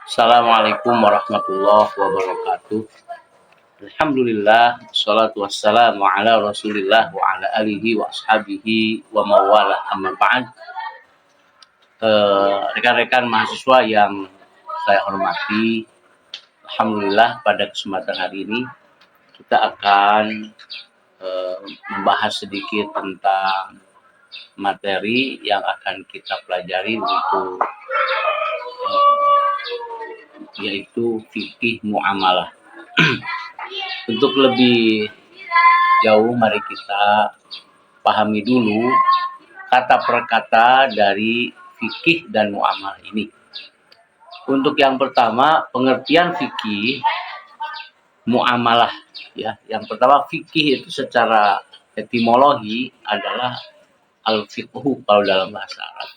Assalamualaikum warahmatullahi wabarakatuh. Alhamdulillah, salatu wassalamu ala rasulillah wa ala alihi wa ashabihi wa mawala amma ba'd. Rekan-rekan mahasiswa yang saya hormati, Alhamdulillah pada kesempatan hari ini kita akan membahas sedikit tentang materi yang akan kita pelajari yaitu fikih muamalah. Untuk lebih jauh, mari kita pahami dulu kata per kata dari fikih dan muamalah ini. Untuk yang pertama, pengertian fikih muamalah, ya. Yang pertama, fikih itu secara etimologi adalah al-fiqhu kalau dalam bahasa Arab,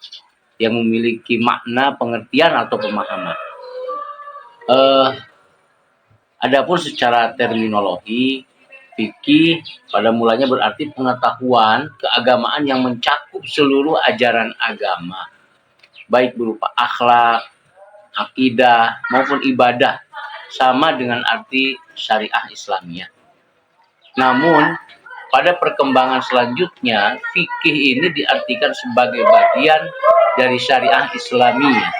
yang memiliki makna pengertian atau pemahaman. Adapun secara terminologi, fikih pada mulanya berarti pengetahuan keagamaan yang mencakup seluruh ajaran agama, baik berupa akhlak, akidah, maupun ibadah, sama dengan arti syariah Islamiyah. Namun, pada perkembangan selanjutnya, fikih ini diartikan sebagai bagian dari syariah Islamiyah,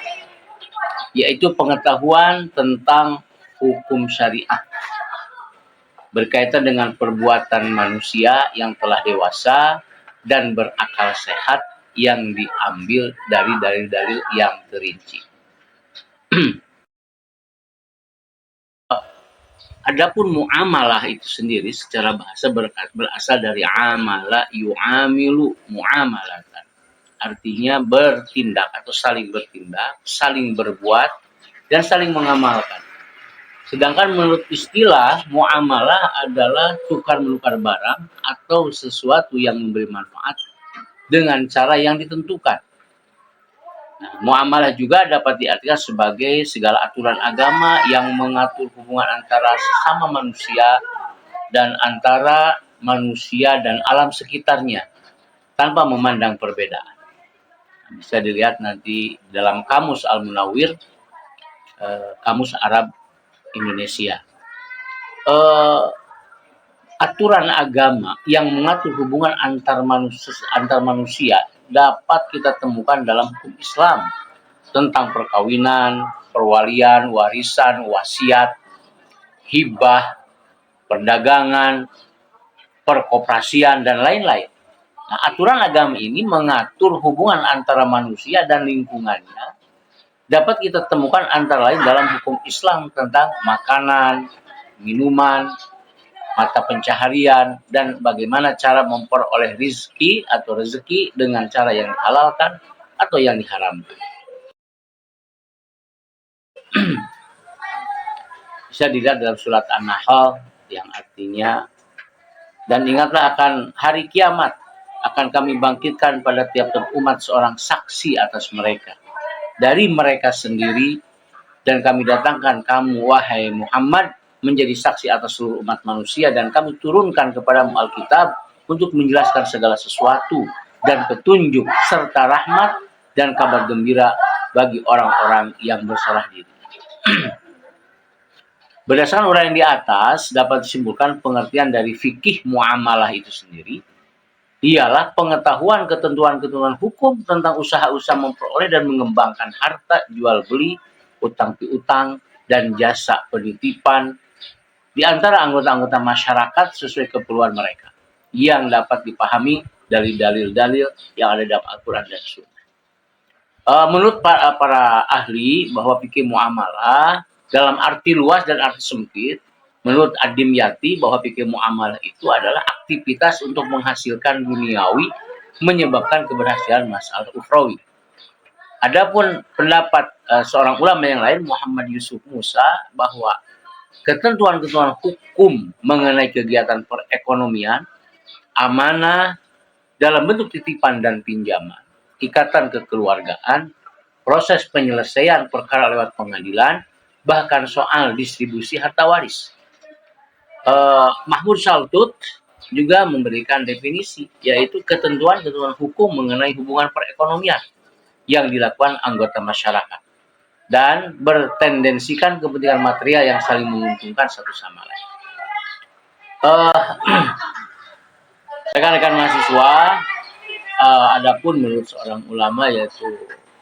yaitu pengetahuan tentang hukum syariah berkaitan dengan perbuatan manusia yang telah dewasa dan berakal sehat yang diambil dari dalil-dalil yang terinci. Adapun muamalah itu sendiri secara bahasa berasal dari amala yu'amilu muamalatan. Artinya bertindak atau saling bertindak, saling berbuat, dan saling mengamalkan. Sedangkan menurut istilah, muamalah adalah tukar-menukar barang atau sesuatu yang memberi manfaat dengan cara yang ditentukan. Nah, muamalah juga dapat diartikan sebagai segala aturan agama yang mengatur hubungan antara sesama manusia dan antara manusia dan alam sekitarnya tanpa memandang perbedaan. Bisa dilihat nanti dalam Kamus Al-Munawwir, Kamus Arab Indonesia. Aturan agama yang mengatur hubungan antar manusia dapat kita temukan dalam hukum Islam tentang perkawinan, perwalian, warisan, wasiat, hibah, perdagangan, perkoperasian, dan lain-lain. Nah, aturan agama ini mengatur hubungan antara manusia dan lingkungannya. Dapat kita temukan antara lain dalam hukum Islam tentang makanan, minuman, mata pencaharian, dan bagaimana cara memperoleh rezeki atau rezeki dengan cara yang dihalalkan atau yang diharamkan. Bisa dilihat dalam surat An-Nahl yang artinya, dan ingatlah akan hari kiamat, akan kami bangkitkan pada tiap-tiap umat seorang saksi atas mereka dari mereka sendiri, dan kami datangkan kamu, wahai Muhammad, menjadi saksi atas seluruh umat manusia, dan kami turunkan kepadamu Alkitab untuk menjelaskan segala sesuatu dan petunjuk serta rahmat dan kabar gembira bagi orang-orang yang berserah diri. Berdasarkan uraian di atas, dapat disimpulkan pengertian dari fikih muamalah itu sendiri ialah pengetahuan ketentuan-ketentuan hukum tentang usaha-usaha memperoleh dan mengembangkan harta jual beli, utang piutang, dan jasa penitipan di antara anggota-anggota masyarakat sesuai keperluan mereka, yang dapat dipahami dari dalil-dalil yang ada dalam Al-Quran dan Sunnah. Menurut para ahli, bahwa fikih muamalah dalam arti luas dan arti sempit, menurut Ad-Dimyati, bahwa fikih muamalah itu adalah aktivitas untuk menghasilkan duniawi, menyebabkan keberhasilan masalah ukhrawi. Adapun pendapat seorang ulama yang lain, Muhammad Yusuf Musa, bahwa ketentuan-ketentuan hukum mengenai kegiatan perekonomian, amanah dalam bentuk titipan dan pinjaman, ikatan kekeluargaan, proses penyelesaian perkara lewat pengadilan, bahkan soal distribusi harta waris. Mahmud Saltut juga memberikan definisi, yaitu ketentuan-ketentuan hukum mengenai hubungan perekonomian yang dilakukan anggota masyarakat, dan bertendensikan kepentingan material yang saling menguntungkan satu sama lain. Rekan-rekan mahasiswa, adapun menurut seorang ulama yaitu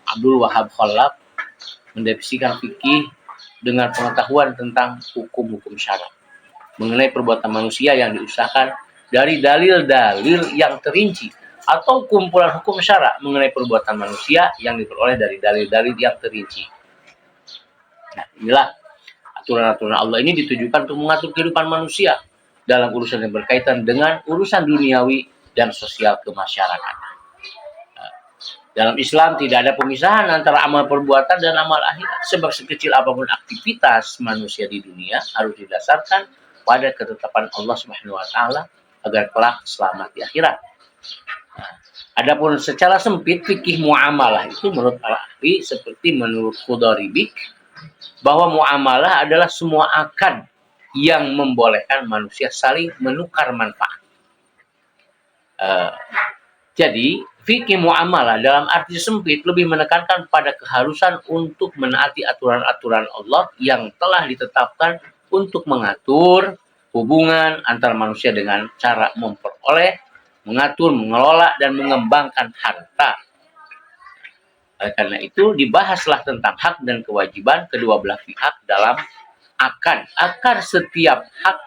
Abdul Wahab Khalaf mendefinisikan fikih dengan pengetahuan tentang hukum-hukum syara mengenai perbuatan manusia yang diusahakan dari dalil-dalil yang terinci atau kumpulan hukum syara mengenai perbuatan manusia yang diperoleh dari dalil-dalil yang terinci. Nah, inilah aturan-aturan Allah ini ditujukan untuk mengatur kehidupan manusia dalam urusan yang berkaitan dengan urusan duniawi dan sosial kemasyarakatan. Dalam Islam tidak ada pemisahan antara amal perbuatan dan amal akhirat. Sebab sekecil apapun aktivitas manusia di dunia harus didasarkan pada ketetapan Allah Subhanahu wa taala agar kelak selamat di akhirat. Adapun secara sempit fikih muamalah itu menurut para ahli seperti menurut Khudaribik bahwa muamalah adalah semua akad yang membolehkan manusia saling menukar manfaat. Jadi fikih muamalah dalam arti sempit lebih menekankan pada keharusan untuk menaati aturan-aturan Allah yang telah ditetapkan untuk mengatur hubungan antar manusia dengan cara memperoleh, mengatur, mengelola, dan mengembangkan harta. Karena itu dibahaslah tentang hak dan kewajiban kedua belah pihak dalam akar setiap hak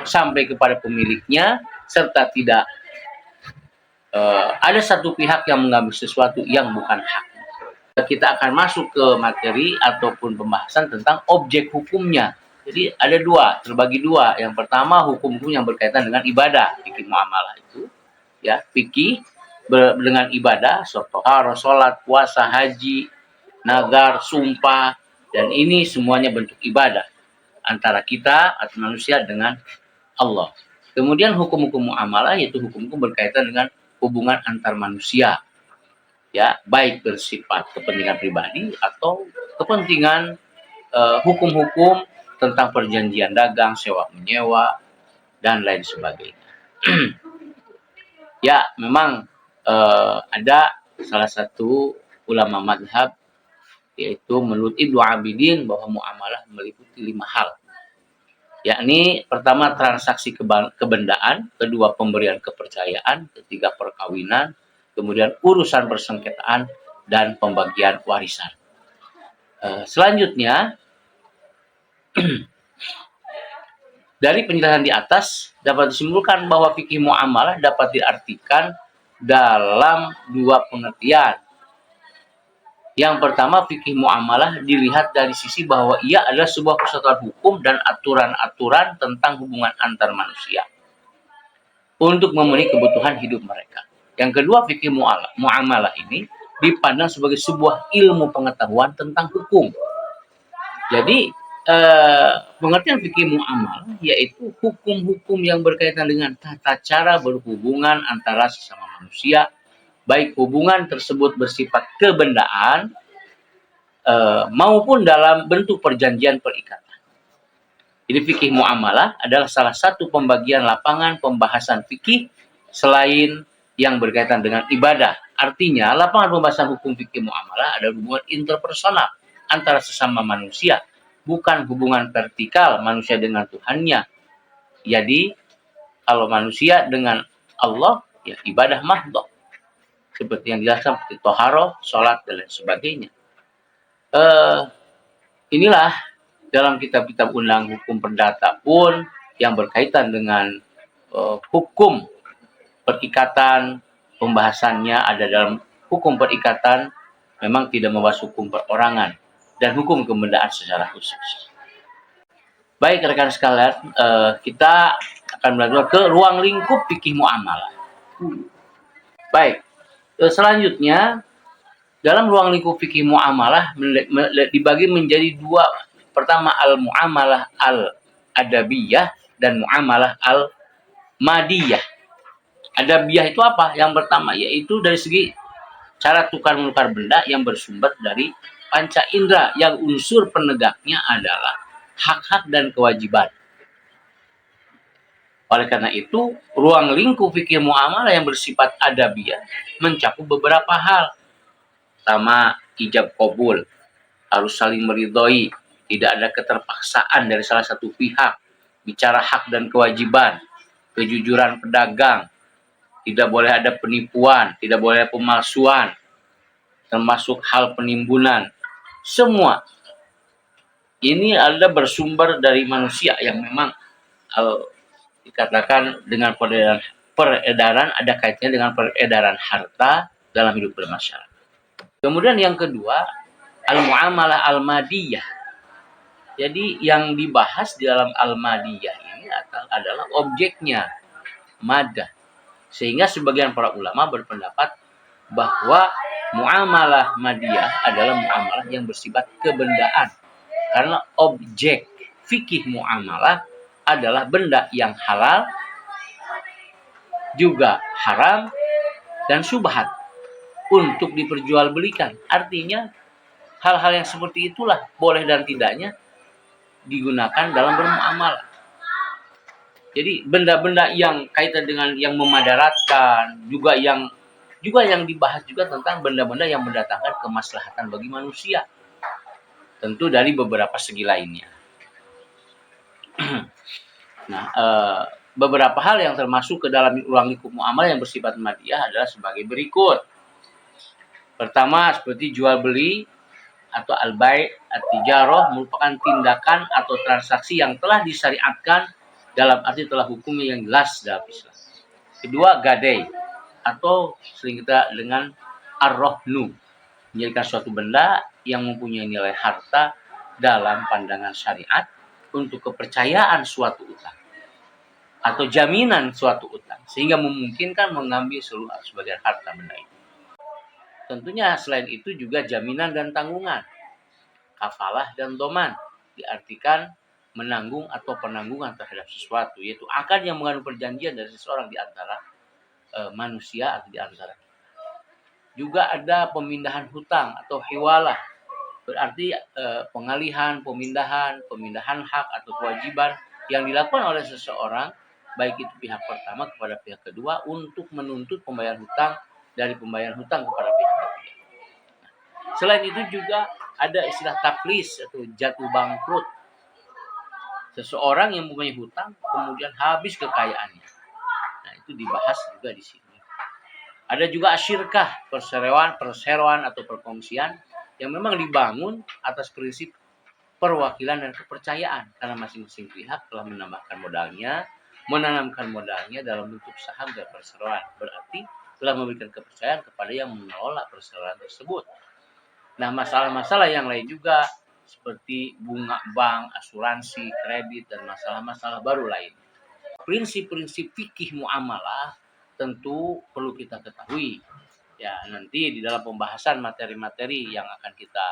sampai kepada pemiliknya, serta tidak ada satu pihak yang mengambil sesuatu yang bukan hak. Kita akan masuk ke materi ataupun pembahasan tentang objek hukumnya. Jadi ada dua, terbagi dua. Yang pertama hukum-hukum yang berkaitan dengan ibadah, fikih muamalah itu, ya fikih dengan ibadah, toharo, sholat, puasa, haji, nazar, sumpah, dan ini semuanya bentuk ibadah antara kita atau manusia dengan Allah. Kemudian hukum-hukum muamalah yaitu hukum-hukum berkaitan dengan hubungan antar manusia, ya baik bersifat kepentingan pribadi atau kepentingan hukum-hukum tentang perjanjian dagang, sewa menyewa, dan lain sebagainya. Ya memang ada salah satu ulama madhab yaitu menurut Ibnu Abidin bahwa muamalah meliputi 5 hal. Yakni pertama transaksi kebendaan, kedua pemberian kepercayaan, ketiga perkawinan, kemudian urusan persengketaan dan pembagian warisan. Selanjutnya dari penjelasan di atas dapat disimpulkan bahwa fikih muamalah dapat diartikan dalam dua pengertian. Yang pertama, fikih muamalah dilihat dari sisi bahwa ia adalah sebuah kesatuan hukum dan aturan-aturan tentang hubungan antar manusia untuk memenuhi kebutuhan hidup mereka. Yang kedua, fikih muamalah ini dipandang sebagai sebuah ilmu pengetahuan tentang hukum. Jadi, pengertian fikih muamalah yaitu hukum-hukum yang berkaitan dengan tata cara berhubungan antara sesama manusia, baik hubungan tersebut bersifat kebendaan maupun dalam bentuk perjanjian perikatan. Jadi fikih muamalah adalah salah satu pembagian lapangan pembahasan fikih selain yang berkaitan dengan ibadah. Artinya lapangan pembahasan hukum fikih muamalah adalah hubungan interpersonal antara sesama manusia, bukan hubungan vertikal manusia dengan Tuhannya. Jadi kalau manusia dengan Allah ya ibadah mahdhah. Seperti yang dijelaskan seperti toharo, sholat, dan lain sebagainya. Inilah dalam kitab-kitab undang hukum perdata pun yang berkaitan dengan hukum perikatan, pembahasannya ada dalam hukum perikatan, memang tidak membahas hukum perorangan dan hukum kebendaan secara khusus. Baik rekan sekalian, kita akan belajar ke ruang lingkup fikih muamalah. Baik. Selanjutnya, dalam ruang lingkup fikih muamalah dibagi menjadi dua. Pertama, al-muamalah al-adabiyah dan muamalah al-madiyah. Adabiyah itu apa? Yang pertama, yaitu dari segi cara tukar-menukar benda yang bersumber dari panca indera, yang unsur penegaknya adalah hak-hak dan kewajiban. Oleh karena itu, ruang lingkup fikih muamalah yang bersifat adabiyah mencakup beberapa hal. Pertama, ijab qabul. harus saling meridhoi, tidak ada keterpaksaan dari salah satu pihak, bicara hak dan kewajiban, kejujuran pedagang, tidak boleh ada penipuan, tidak boleh ada pemalsuan, termasuk hal penimbunan. Semua ini ada bersumber dari manusia yang memang dikatakan dengan peredaran ada kaitannya dengan peredaran harta dalam hidup bermasyarakat. Kemudian yang kedua, al-muamalah al-madiyah. Jadi yang dibahas di dalam al-madiyah ini adalah objeknya, madah. Sehingga sebagian para ulama berpendapat bahwa muamalah madiyah adalah muamalah yang bersifat kebendaan. Karena objek fikih muamalah adalah benda yang halal, juga haram, dan syubhat untuk diperjualbelikan. Artinya hal-hal yang seperti itulah boleh dan tidaknya digunakan dalam bermuamalah. Jadi benda-benda yang kaitan dengan yang memadaratkan, juga yang dibahas juga tentang benda-benda yang mendatangkan kemaslahatan bagi manusia. Tentu dari beberapa segi lainnya. Nah, beberapa hal yang termasuk ke dalam ruang lingkup muamalah yang bersifat madiyah adalah sebagai berikut. Pertama, seperti jual beli atau al-bai' at-tijarah merupakan tindakan atau transaksi yang telah disyariatkan dalam arti telah hukumnya yang jelas dalam Islam. Kedua, gadai atau sering kita dengan ar-rahnu, menjadikan suatu benda yang mempunyai nilai harta dalam pandangan syariat untuk kepercayaan suatu utang atau jaminan suatu utang sehingga memungkinkan mengambil seluruh sebagian harta benda itu. Tentunya selain itu juga jaminan dan tanggungan, kafalah dan doman, diartikan menanggung atau penanggungan terhadap sesuatu, yaitu akad yang mengandung perjanjian dari seseorang di antara manusia atau di antara. Juga ada pemindahan hutang atau hiwalah, berarti pengalihan, pemindahan hak atau kewajiban yang dilakukan oleh seseorang, baik itu pihak pertama kepada pihak kedua untuk menuntut pembayaran hutang dari pembayaran hutang kepada pihak ketiga. Selain itu juga ada istilah taklis atau jatuh bangkrut. Seseorang yang mempunyai hutang kemudian habis kekayaannya. Nah, itu dibahas juga di sini. Ada juga asyirkah, perseroan atau perkongsian yang memang dibangun atas prinsip perwakilan dan kepercayaan karena masing-masing pihak telah menambahkan modalnya, menanamkan modalnya dalam bentuk saham dan perseroan. Berarti telah memberikan kepercayaan kepada yang mengelola perseroan tersebut. Nah, masalah-masalah yang lain juga seperti bunga bank, asuransi, kredit, dan masalah-masalah baru lain. Prinsip-prinsip fikih muamalah tentu perlu kita ketahui. Ya, nanti di dalam pembahasan materi-materi yang akan kita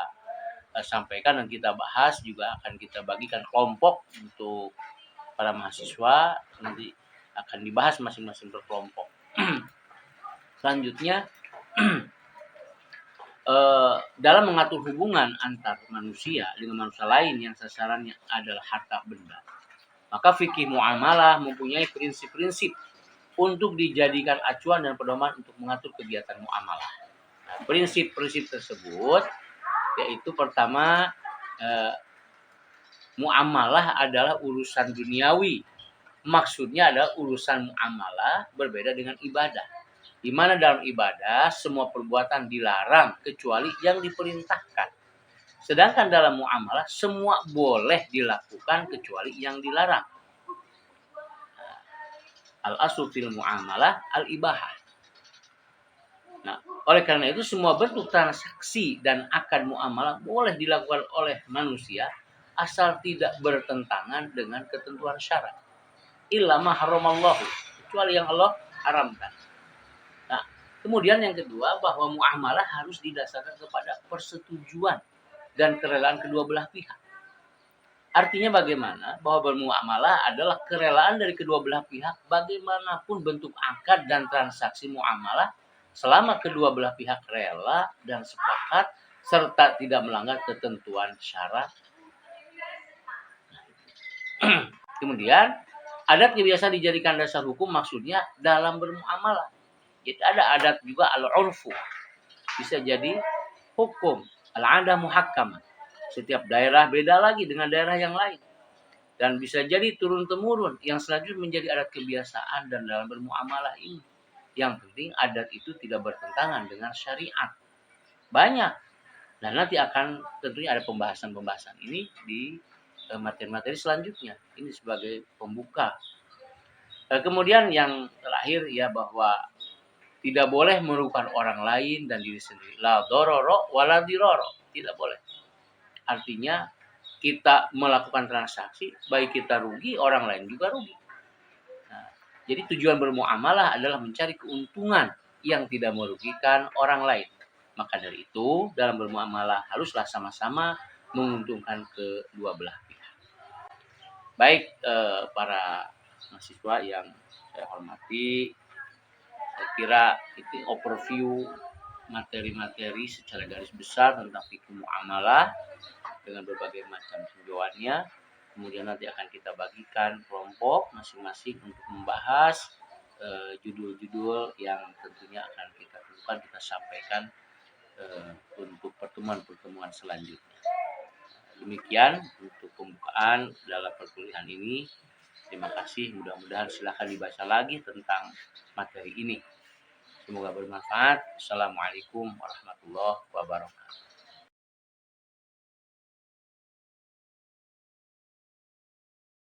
sampaikan dan kita bahas juga akan kita bagikan kelompok untuk para mahasiswa, nanti akan dibahas masing-masing berkelompok. Selanjutnya, dalam mengatur hubungan antar manusia dengan manusia lain yang sasarannya adalah harta benda, maka fikih muamalah mempunyai prinsip-prinsip untuk dijadikan acuan dan pedoman untuk mengatur kegiatan muamalah. Nah, prinsip-prinsip tersebut yaitu pertama, muamalah adalah urusan duniawi. Maksudnya adalah urusan muamalah berbeda dengan ibadah. Di mana dalam ibadah semua perbuatan dilarang kecuali yang diperintahkan. Sedangkan dalam muamalah semua boleh dilakukan kecuali yang dilarang. Al-aslu fil muamalah al-ibahah. Nah, oleh karena itu semua bentuk transaksi dan akad muamalah boleh dilakukan oleh manusia asal tidak bertentangan dengan ketentuan syarak. Illa ma haramallahu, kecuali yang Allah haramkan. Nah, kemudian yang kedua bahwa muamalah harus didasarkan kepada persetujuan dan kerelaan kedua belah pihak. Artinya bagaimana? Bahwa bermuamalah adalah kerelaan dari kedua belah pihak bagaimanapun bentuk akad dan transaksi muamalah selama kedua belah pihak rela dan sepakat serta tidak melanggar ketentuan syarak. Kemudian adat biasa dijadikan dasar hukum, maksudnya dalam bermuamalah. Jadi ada adat juga al-urfu. Bisa jadi hukum, al-adah muhakkamah. Setiap daerah beda lagi dengan daerah yang lain. Dan bisa jadi turun-temurun yang selanjutnya menjadi adat kebiasaan dan dalam bermuamalah ini. Yang penting adat itu tidak bertentangan dengan syariat. Banyak. Dan nanti akan tentunya ada pembahasan-pembahasan ini di materi-materi selanjutnya. Ini sebagai pembuka. Kemudian yang terakhir ya bahwa tidak boleh merugikan orang lain dan diri sendiri. La dororo wala diroro. Tidak boleh. Artinya kita melakukan transaksi, baik kita rugi, orang lain juga rugi. Nah, jadi tujuan bermuamalah adalah mencari keuntungan yang tidak merugikan orang lain. Maka dari itu, dalam bermuamalah haruslah sama-sama menguntungkan kedua belah pihak. Baik para mahasiswa yang saya hormati, saya kira itu overview materi-materi secara garis besar tentang fikih muamalah dengan berbagai macam tinjauannya. Kemudian nanti akan kita bagikan kelompok masing-masing untuk membahas judul-judul yang tentunya akan kita tentukan, kita sampaikan untuk pertemuan-pertemuan selanjutnya. Demikian untuk pembukaan dalam perkuliahan ini. Terima kasih, mudah-mudahan silahkan dibaca lagi tentang materi ini. Semoga bermanfaat. Assalamualaikum warahmatullahi wabarakatuh.